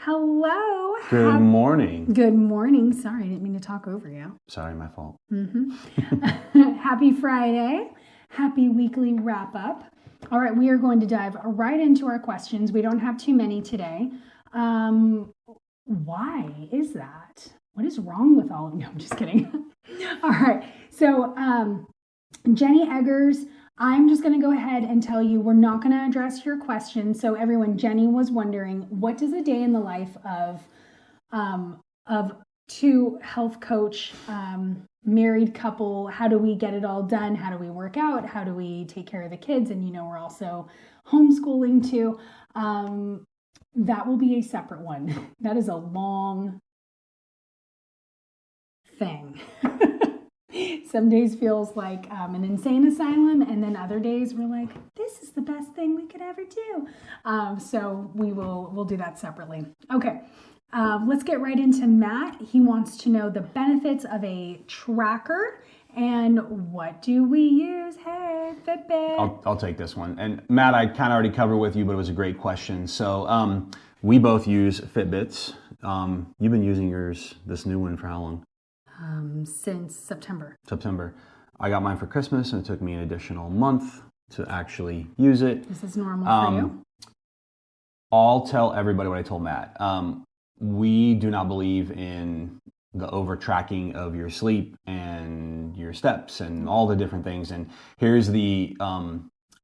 Hello. Good morning. Good morning. Sorry, I didn't mean to talk over you. Sorry, my fault. Happy Friday. Happy weekly wrap up. All right, we are going to dive right into our questions. We don't have too many today. Why is that? What is wrong with all of you? No, I'm just kidding. All right. So, Jenny Eggers, I'm just going to go ahead and tell you we're not going to address your question. So everyone, Jenny was wondering, what does a day in the life of two health coach, married couple, how do we get it all done? How do we work out? How do we take care of the kids? And we're also homeschooling too. That will be a separate one. That is a long thing. Some days feels like an insane asylum, and then other days we're like, this is the best thing we could ever do. So we'll do that separately. Okay, let's get right into Matt. He wants to know the benefits of a tracker and what do we use? Hey, Fitbit. I'll take this one. And Matt, I kind of already covered with you, but it was a great question. So we both use Fitbits. You've been using yours, this new one, for how long? Since September. I got mine for Christmas, and it took me an additional month to actually use it. This is normal for you? I'll tell everybody what I told Matt. We do not believe in the over tracking of your sleep and your steps and all the different things. And here's the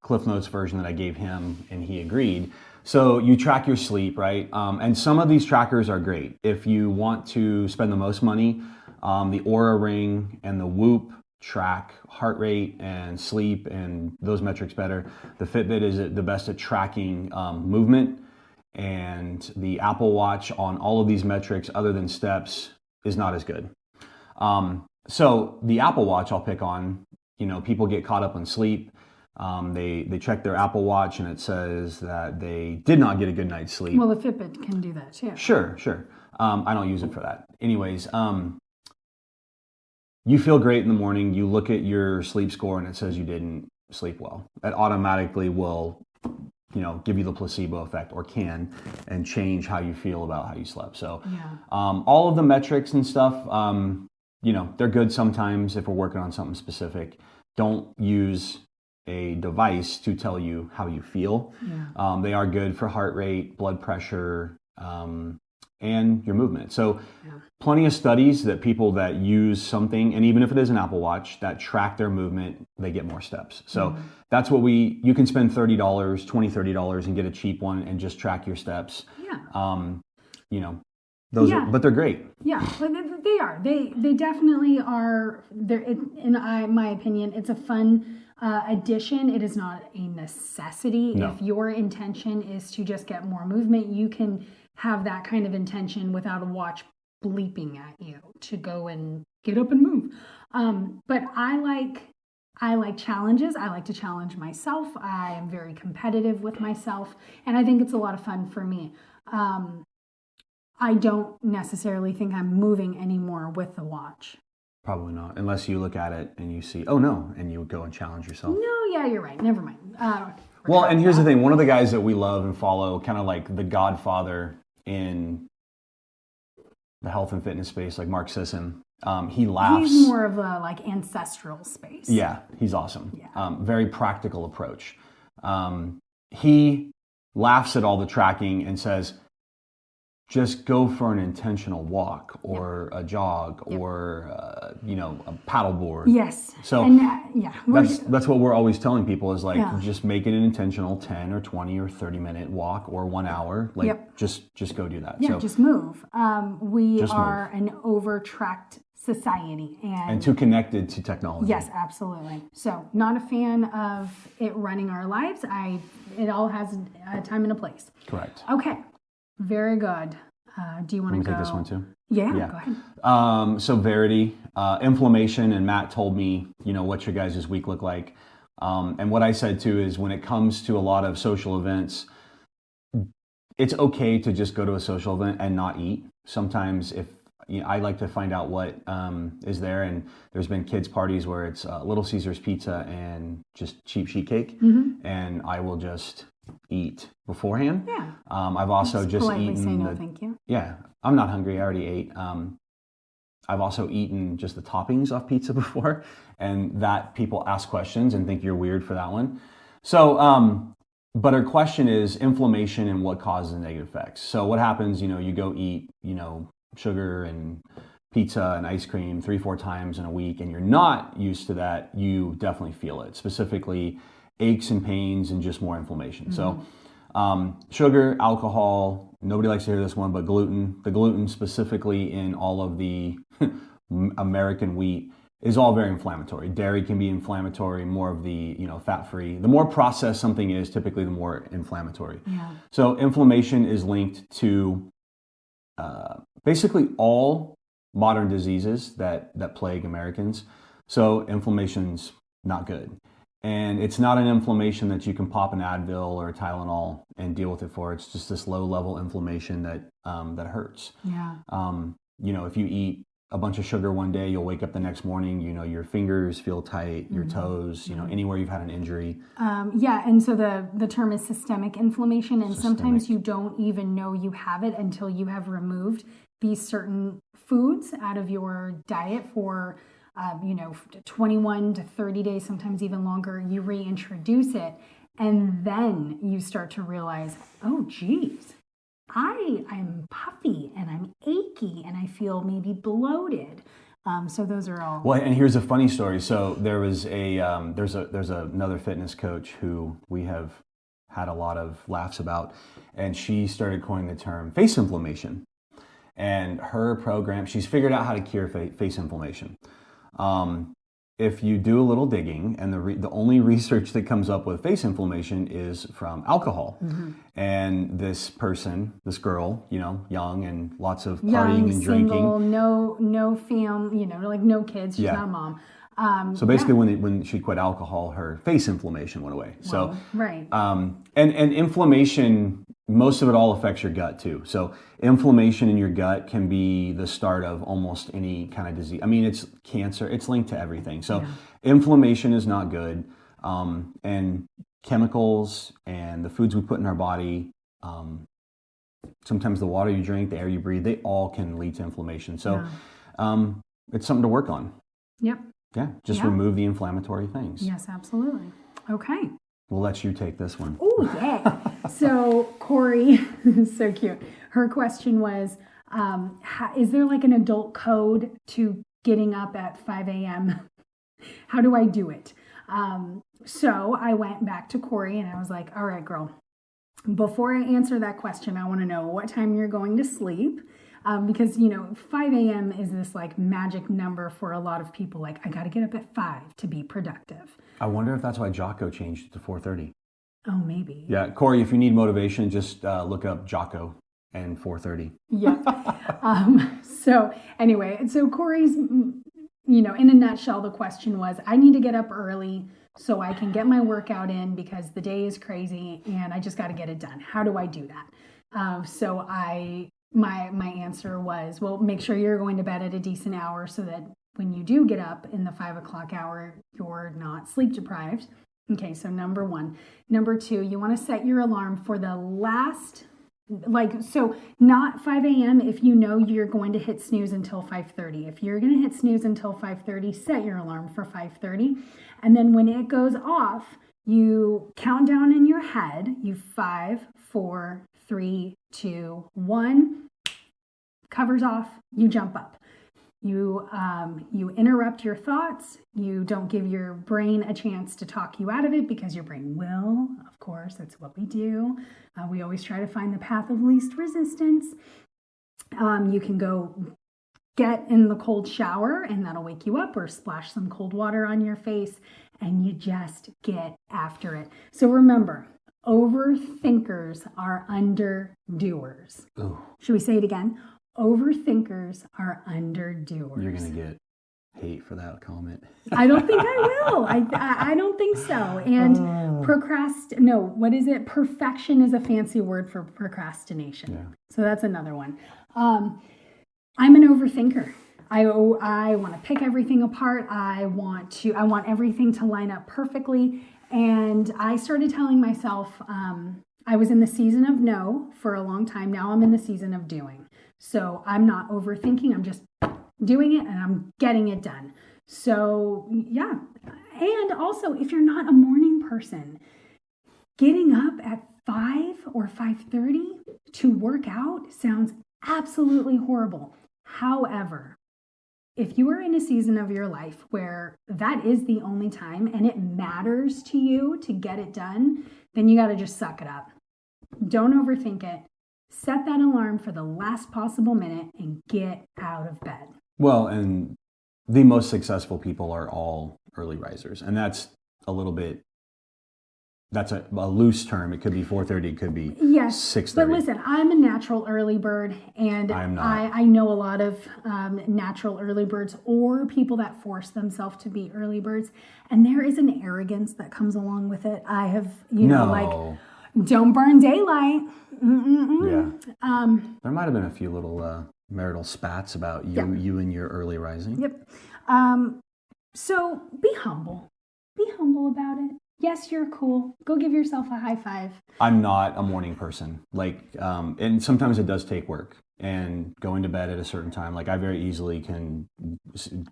Cliff Notes version that I gave him, and he agreed. So you track your sleep, right? And some of these trackers are great. If you want to spend the most money, the Aura Ring and the Whoop track heart rate and sleep and those metrics better. The Fitbit is the best at tracking movement, and the Apple Watch on all of these metrics other than steps is not as good. So the Apple Watch I'll pick on. People get caught up on sleep. They check their Apple Watch and it says that they did not get a good night's sleep. Well, the Fitbit can do that too. Sure. I don't use it for that. Anyways, you feel great in the morning. You look at your sleep score and it says you didn't sleep well. That automatically will, give you the placebo effect, or can, and change how you feel about how you slept. So, all of the metrics and stuff, they're good sometimes if we're working on something specific. Don't use a device to tell you how you feel. Yeah. They are good for heart rate, blood pressure, and your movement. So plenty of studies that people that use something, and even if it is an Apple Watch, that track their movement, they get more steps. So that's what you can spend $30, $30 and get a cheap one and just track your steps. Yeah. Those are, but they're great. Yeah, but they are. They definitely are. In my opinion, it's a fun addition. It is not a necessity. No. If your intention is to just get more movement, you can have that kind of intention without a watch bleeping at you to go and get up and move. But I like challenges. I like to challenge myself. I am very competitive with myself, and I think it's a lot of fun for me. I don't necessarily think I'm moving anymore with the watch. Probably not, unless you look at it and you see, oh no, and you go and challenge yourself. No, yeah, you're right. Never mind. Well, and here's the thing. One of the guys that we love and follow, kind of like the godfather in the health and fitness space, like Mark Sisson, he laughs. He's more of a ancestral space. Yeah, he's awesome. Yeah. Very practical approach. He laughs at all the tracking and says, just go for an intentional walk or a jog or, a paddleboard. Yes. So that's what we're always telling people is just make it an intentional 10 or 20 or 30 minute walk or 1 hour. Just go do that. Yeah, so, just move. We are an over-tracked society. And too connected to technology. Yes, absolutely. So not a fan of it running our lives. It all has a time and a place. Correct. Okay. Very good. Do you want to go? Take this one too? Yeah, go ahead. So Verity, inflammation, and Matt told me, what your guys' week look like. And what I said too is when it comes to a lot of social events, it's okay to just go to a social event and not eat. Sometimes I like to find out what is there, and there's been kids' parties where it's Little Caesars pizza and just cheap sheet cake, and I will just eat beforehand. Yeah. I've also just politely eaten. Say no, thank you. Yeah, I'm not hungry. I already ate. I've also eaten just the toppings off pizza before, and that people ask questions and think you're weird for that one. So, but our question is inflammation and what causes the negative effects. So what happens, you go eat, sugar and pizza and ice cream 3-4 times in a week, and you're not used to that, you definitely feel it, specifically aches and pains and just more inflammation. Mm-hmm. So sugar, alcohol, nobody likes to hear this one, but gluten, the gluten specifically in all of the American wheat is all very inflammatory. Dairy can be inflammatory, more of the, fat-free. The more processed something is, typically the more inflammatory. Yeah. So inflammation is linked to basically all modern diseases that plague Americans. So inflammation's not good. And it's not an inflammation that you can pop an Advil or a Tylenol and deal with it for. It's just this low-level inflammation that hurts. Yeah. If you eat a bunch of sugar one day, you'll wake up the next morning, your fingers feel tight, your toes, anywhere you've had an injury. And so the term is systemic inflammation, and sometimes you don't even know you have it until you have removed these certain foods out of your diet for 21 to 30 days, sometimes even longer. You reintroduce it, and then you start to realize, oh geez, I'm puffy and I'm achy and I feel maybe bloated. So those are all. Well, and here's a funny story. So there was there's another fitness coach who we have had a lot of laughs about, and she started coining the term face inflammation. And her program, she's figured out how to cure face inflammation. If you do a little digging, and the only research that comes up with face inflammation is from alcohol. Mm-hmm. And this girl, young and lots of partying and drinking. Single, no family, like no kids. She's not a mom. So basically, when she quit alcohol, her face inflammation went away. Well, so right. And inflammation, most of it all affects your gut too. So inflammation in your gut can be the start of almost any kind of disease. I mean, it's cancer. It's linked to everything. So inflammation is not good. And chemicals and the foods we put in our body, sometimes the water you drink, the air you breathe, they all can lead to inflammation. So it's something to work on. Yep. Yeah, just remove the inflammatory things. Yes, absolutely. Okay. We'll let you take this one. Oh, yeah. So Corey, so cute. Her question was, is there like an adult code to getting up at 5 a.m.? How do I do it? So I went back to Corey and I was like, all right, girl, before I answer that question, I want to know what time you're going to sleep. Because, 5 a.m. is this like magic number for a lot of people. Like, I got to get up at 5 to be productive. I wonder if that's why Jocko changed it to 4:30. Oh, maybe. Yeah, Corey, if you need motivation, just look up Jocko and 4:30. Yeah. So anyway, so Corey's, in a nutshell, the question was, I need to get up early so I can get my workout in because the day is crazy and I just got to get it done. How do I do that? So my answer was, well, make sure you're going to bed at a decent hour so that when you do get up in the 5 o'clock hour, you're not sleep deprived. Okay, so number one. Number two, you want to set your alarm for the last, so not 5 a.m. if you know you're going to hit snooze until 5:30. If you're going to hit snooze until 5:30, set your alarm for 5:30. And then when it goes off, you count down in your head, 5, 4, 3, 2, 1, covers off, you jump up. You interrupt your thoughts. You don't give your brain a chance to talk you out of it because your brain will, of course, that's what we do. We always try to find the path of least resistance. You can go get in the cold shower and that'll wake you up, or splash some cold water on your face and you just get after it. So remember, overthinkers are underdoers. Ooh. Should we say it again? Overthinkers are underdoers. You're going to get hate for that comment. I don't think I will. I don't think so. And Perfection is a fancy word for procrastination. Yeah. So that's another one. I'm an overthinker. I want to pick everything apart. I want everything to line up perfectly. And I started telling myself, I was in the season of no for a long time. Now I'm in the season of doing. So I'm not overthinking. I'm just doing it and I'm getting it done. So yeah. And also, if you're not a morning person, getting up at 5 or 5:30 to work out sounds absolutely horrible. However, if you are in a season of your life where that is the only time and it matters to you to get it done, then you got to just suck it up. Don't overthink it. Set that alarm for the last possible minute and get out of bed. Well, and the most successful people are all early risers. And that's a little bit, that's a loose term. It could be 4:30, it could be 6:30. But listen, I'm a natural early bird, and I know a lot of natural early birds or people that force themselves to be early birds, and there is an arrogance that comes along with it. I have, don't burn daylight. Yeah. There might have been a few little marital spats about you and your early rising. Yep. So be humble. Be humble about it. Yes, you're cool. Go give yourself a high five. I'm not a morning person. And sometimes it does take work. And going to bed at a certain time, like I very easily can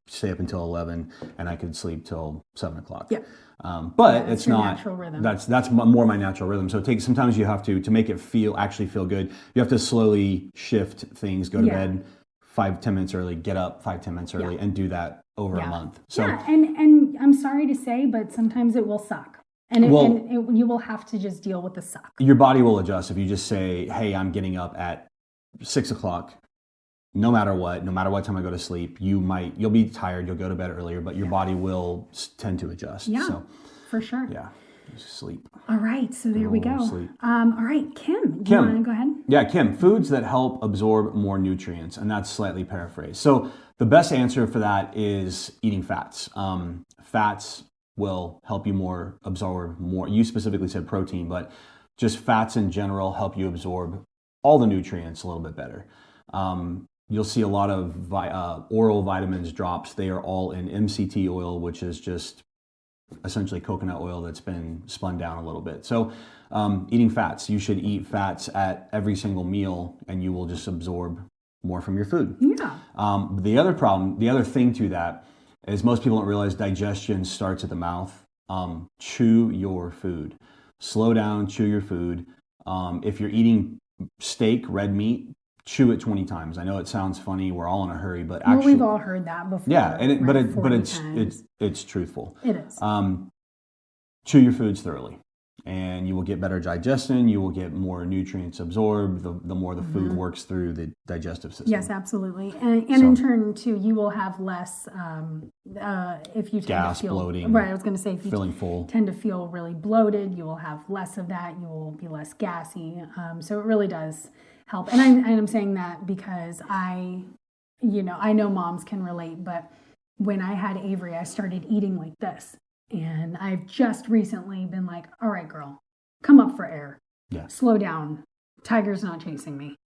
stay up until 11 and I could sleep till 7 o'clock. Yeah. But it's not natural rhythm. That's more my natural rhythm. So sometimes you have to make it actually feel good. You have to slowly shift things, go to bed 5-10 minutes early, get up 5-10 minutes early, and do that over a month. So and I'm sorry to say, but sometimes it will suck. And you will have to just deal with the suck. Your body will adjust if you just say, hey, I'm getting up at 6 o'clock, no matter what time I go to sleep. You'll be tired, you'll go to bed earlier, but your body will tend to adjust. Yeah, so, for sure. Yeah, just sleep. All right, so there we go. Sleep. All right, Kim, do you want to go ahead? Yeah, Kim, foods that help absorb more nutrients, and that's slightly paraphrased. So the best answer for that is eating fats. Fats will help you absorb more. You specifically said protein, but just fats in general help you absorb all the nutrients a little bit better. You'll see a lot of oral vitamins drops. They are all in MCT oil, which is just essentially coconut oil that's been spun down a little bit. So eating fats, you should eat fats at every single meal and you will just absorb more from your food. Yeah. The other thing to that is most people don't realize digestion starts at the mouth. Chew your food. Slow down, chew your food. If you're eating steak, red meat, chew it 20 times. I know it sounds funny. We're all in a hurry, but actually, we've all heard that before. Yeah, it's truthful. It is. Chew your foods thoroughly, and you will get better digestion. You will get more nutrients absorbed. The more the food works through the digestive system. Yes, absolutely, and in turn too, you will have less if you tend gas, to feel bloating. Right, I was going to say if you feeling full, tend to feel really bloated, you will have less of that. You will be less gassy. So it really does help. And I'm saying that because I know moms can relate, but when I had Avery, I started eating like this. And I've just recently been like, all right, girl, come up for air. Yeah. Slow down. Tiger's not chasing me.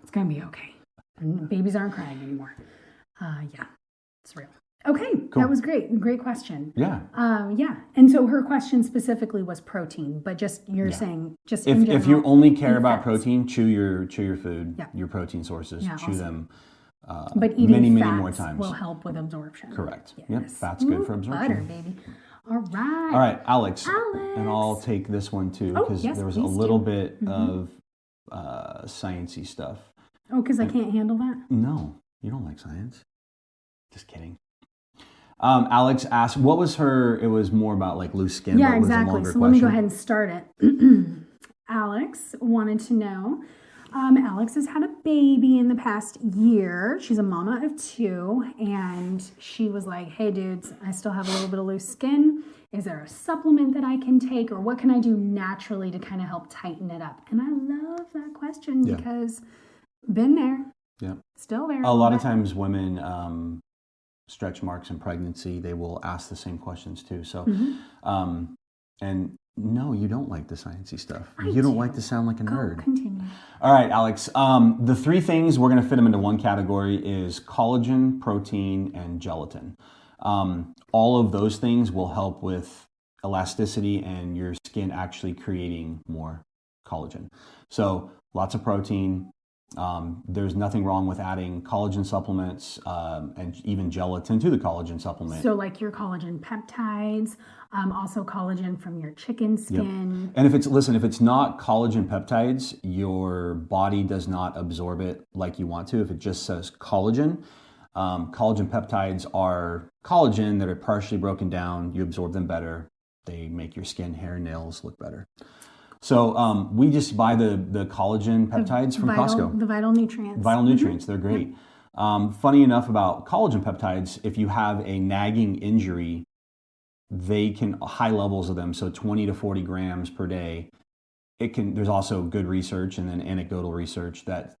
It's going to be okay. And babies aren't crying anymore. Yeah, it's real. Okay, cool. That was great. Great question. Yeah. Yeah. And so her question specifically was protein, but you're saying just in general, if you only care about protein, chew your food, your protein sources, chew them. But eating many more times will help with absorption. Correct. Yes. Yep. Fat's good for absorption. Butter, baby. All right. All right, Alex. And I'll take this one too because there was a little bit of sciencey stuff. Oh, because I can't handle that? No, you don't like science. Just kidding. Alex asked, what was it was more about like loose skin. Yeah, exactly. So let me go ahead and start it. Alex wanted to know, Alex has had a baby in the past year. She's a mama of 2, and she was like, hey dudes, I still have a little bit of loose skin. Is there a supplement that I can take, or what can I do naturally to kind of help tighten it up? And I love that question because been there. Yeah. Still there. A lot of times women stretch marks in pregnancy, they will ask the same questions too. So, and no, you don't like the sciencey stuff. You don't like to sound like a nerd. Continue. All right, Alex. The 3 things, we're going to fit them into one category, is collagen, protein, and gelatin. All of those things will help with elasticity and your skin actually creating more collagen. So lots of protein. There's nothing wrong with adding collagen supplements and even gelatin to the collagen supplement. So like your collagen peptides, also collagen from your chicken skin. Yep. And if it's not collagen peptides, your body does not absorb it like you want to. If it just says collagen, collagen peptides are collagen that are partially broken down. You absorb them better. They make your skin, hair, nails look better. So we just buy the collagen peptides from Costco. The vital nutrients. Vital nutrients, they're great. Funny enough about collagen peptides, if you have a nagging injury, they can, high levels of them, so 20 to 40 grams per day. There's also good research and then anecdotal research that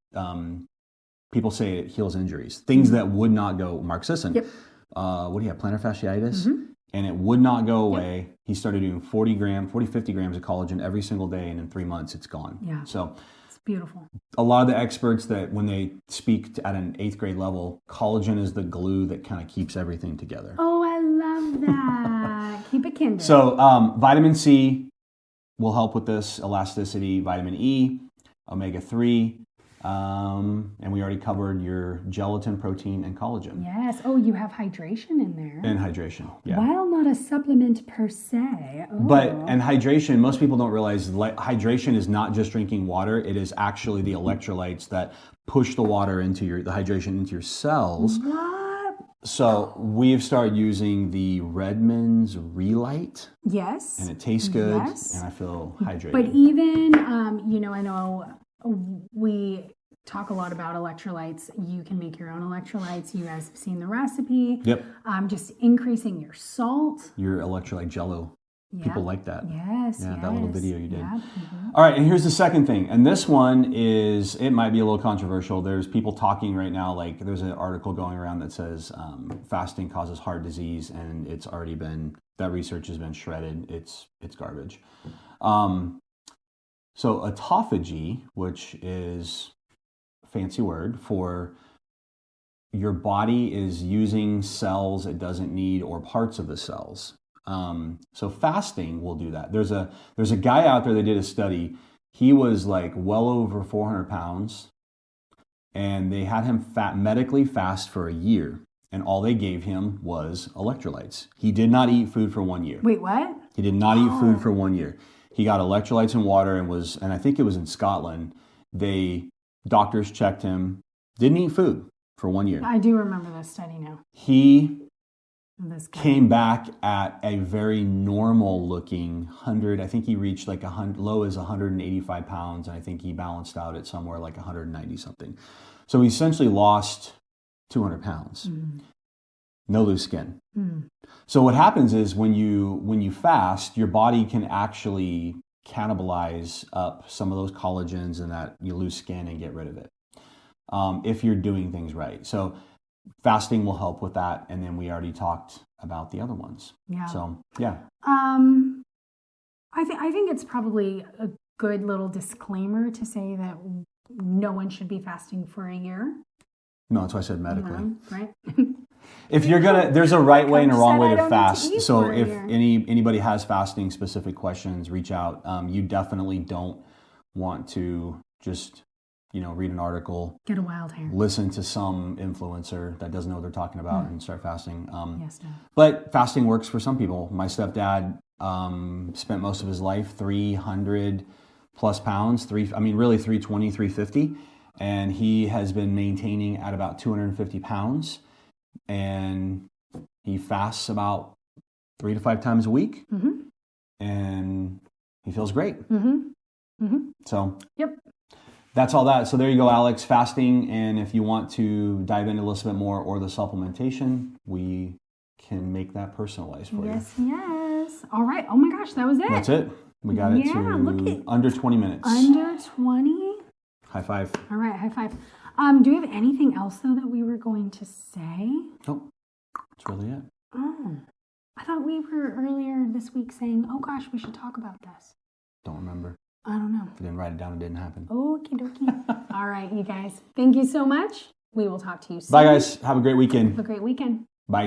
people say it heals injuries. Things that would not go, Mark Sisson, what do you have, plantar fasciitis? And it would not go away. Yep. He started doing 50 grams of collagen every single day, and in 3 months, it's gone. Yeah. So it's beautiful. A lot of the experts that when they speak at an 8th grade level, collagen is the glue that kind of keeps everything together. Oh, I love that. Keep it kindred. So vitamin C will help with this, elasticity, vitamin E, omega-3, and we already covered your gelatin, protein, and collagen. Yes. Oh, you have hydration in there. And hydration, yeah. While not a supplement per se. Oh. And hydration, most people don't realize hydration is not just drinking water. It is actually the electrolytes that push the water the hydration into your cells. What? So we've started using the Redmond's Relight. Yes. And it tastes good. Yes. And I feel hydrated. But even, I know we talk a lot about electrolytes. You can make your own electrolytes. You guys have seen the recipe. Yep. Just increasing your salt. Your electrolyte jello. Yep. People like that. Yes. Yeah, that little video you did. Yep. Mm-hmm. All right, and here's the second thing. And this one it might be a little controversial. There's people talking right now, like there's an article going around that says fasting causes heart disease, and that research has been shredded. It's garbage. So autophagy, which is a fancy word for your body is using cells it doesn't need or parts of the cells. So fasting will do that. There's a guy out there that did a study. He was like well over 400 pounds, and they had him medically fast for a year, and all they gave him was electrolytes. He did not eat food for 1 year. Wait, what? He did not eat food for 1 year. He got electrolytes and water and I think it was in Scotland. Doctors checked him, didn't eat food for 1 year. I do remember this study now. He came back at a very normal looking 100. I think he reached like low as 185 pounds. And I think he balanced out at somewhere like 190 something. So he essentially lost 200 pounds. Mm. No loose skin. Mm. So what happens is when you fast, your body can actually cannibalize up some of those collagens and that you lose skin and get rid of it if you're doing things right. So fasting will help with that, and then we already talked about the other ones. Yeah. So yeah. I think it's probably a good little disclaimer to say that no one should be fasting for a year. No, that's why I said medically. Right. If you're there's a right way and a wrong way to fast. So if anybody has fasting specific questions, reach out. You definitely don't want to just, read an article, get a wild hair, listen to some influencer that doesn't know what they're talking about and start fasting. Yes, no. But fasting works for some people. My stepdad spent most of his life 300 plus pounds, really 320, 350. And he has been maintaining at about 250 pounds. And he fasts about 3 to 5 times a week. Mm-hmm. And he feels great. Mm-hmm. Mm-hmm. So yep. That's all that. So there you go, Alex, fasting. And if you want to dive into a little bit more or the supplementation, we can make that personalized for you. Yes. All right. Oh my gosh, that was it. That's it. We got it to under 20 minutes. Under 20? High five. All right, high five. Do we have anything else, though, that we were going to say? Nope. That's really it. Oh. I thought we were earlier this week saying, oh gosh, we should talk about this. Don't remember. I don't know. If you didn't write it down, it didn't happen. Okie dokie. All right, you guys. Thank you so much. We will talk to you soon. Bye, guys. Have a great weekend. Have a great weekend. Bye.